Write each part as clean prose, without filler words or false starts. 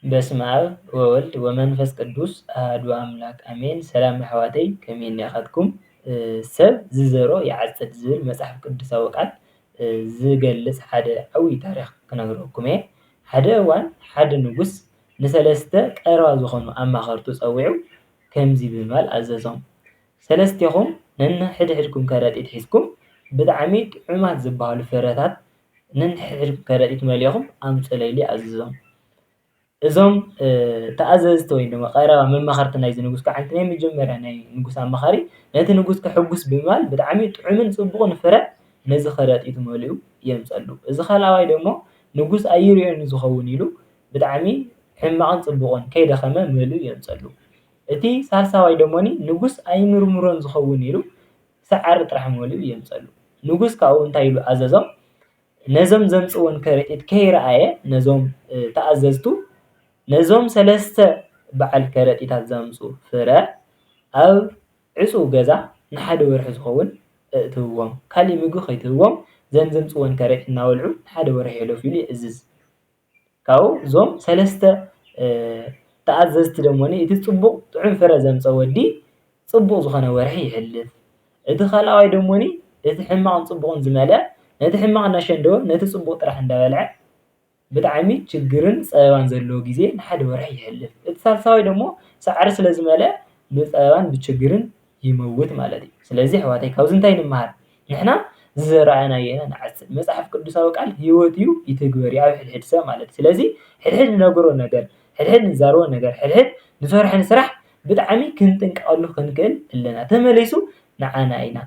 በስመ አብ ወወልድ ወመንፈስ ቅዱስ አሐዱ አምላክ አሜን። ሰላም ኣሕዋተይ ከመይ ኢኹም? ሰብ ዝዘሮ ይዓጽድ ዝብል መጽሓፍ ቅዱሳዊ ቃል ዝገልጽ ሓደ ዓብዪ ታሪኽ ክነግረኩም እየ። ሓደ እዋን ሓደ ንጉስ ንሰለስተ ቀረባ ዝኾኑ ኣማኸርቱ ፀዊዑ ከምዚ ብምባል ኣዘዞም። ሰለስቲኹም ነንሕድሕድኩም ከረጢት ሒዝኩም ብጣዕሚ ጥዑማት ዝበሃሉ ፍረታት ነንሕድሕድኩም ከረጢት መሊእኹም ኣምፅእለይ ኢሉ ኣዘዞም። እዞም ተኣዘዝቲ ወይ ድማ ቀረባ መማኸርቲ ናይዚ ንጉስ ከዓ ናይ መጀመርያ ናይ ንጉስ ኣማኻሪ ነቲ ንጉስ ከሕጉስ ብምባል ብጣዕሚ ጥዑምን ፅቡቕን ፍረ ነዚ ከረጢት መሊኡ የምፀሉ። እዚ ካልኣዋይ ደሞ ንጉስ ኣይርኦን ዝኸውን ኢሉ ብጣዕሚ ሕማቕን ፅቡቕን ከይደኸመ መሊኡ የምፀሉ። እቲ ሳልሳዋይ ደሞኒ ንጉስ ኣይምርምሮን ዝኸውን ኢሉ ሳዓሪ ጥራሕ መሊኡ የምፀሉ። ንጉስ ካብኡ እንታይ ኢሉ ኣዘዞም? ነዞም ዘምፅእዎን ከረጢት ከይረኣየ ነዞም ተኣዘዝቱ ነዞም ሰለስተ በዓል ከረጢታት ዘምፅኡ ፍረ ኣብ ዕፁው ገዛ ንሓደ ወርሒ ዝኸውን እእትውዎም፣ ካሊእ ምግቢ ከይትህብዎም ዘን ዘምፅእዎን ከረጢት እናበልዑ ሓደ ወርሒ የሕልፉ ኢሉ ይእዝዝ። ካብኡ እዞም ሰለስተ ተኣዘዝቲ ደሞኒ እቲ ፅቡቕ ጥዑም ፍረ ዘምፀአ ወዲ ፅቡቕ ዝኾነ ወርሒ ይሕልፍ። እቲ ካልኣዋይ ደሞኒ እቲ ሕማቕን ፅቡቕን ዝመልአ ነቲ ሕማቕ እናሸንደወ ነቲ ፅቡቕ ጥራሕ እንዳበልዐ ብጣዕሚ ችግርን ፀበባን ዘለዎ ግዜ ንሓደ ወርሒ ይሕልፍ። እቲ ሳልሳዋይ ደሞ ሳዕሪ ስለ ዝመልአ ብፀበባን ብችግርን ይመውት ማለት እዩ። ስለዚ ኣሕዋተይ ካብዚ እንታይ ንመሃር? ንሕና ዝዘራእናዮ ኢና ንዓጽድ። መጽሓፍ ቅዱሳዊ ቃል ህይወት እዩ ይትግበር እዩ ኣብ ሕድሕድ ሰብ ማለት እዩ። ስለዚ ሕድሕድ ንነግሮ ነገር፣ ሕድሕድ ንዛረቦ ነገር፣ ሕድሕድ ንሰርሖ ስራሕ ብጣዕሚ ክንጥንቀቐሉ ክንክእል ኣለና። ተመሊሱ ንዓና ኢና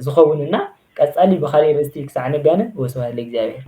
ዝኸውንና። ቀጻሊ ብኻልእ ርእስቲ ክሳዕ ንጋነ ወስብሓት ለእግዚአብሔር።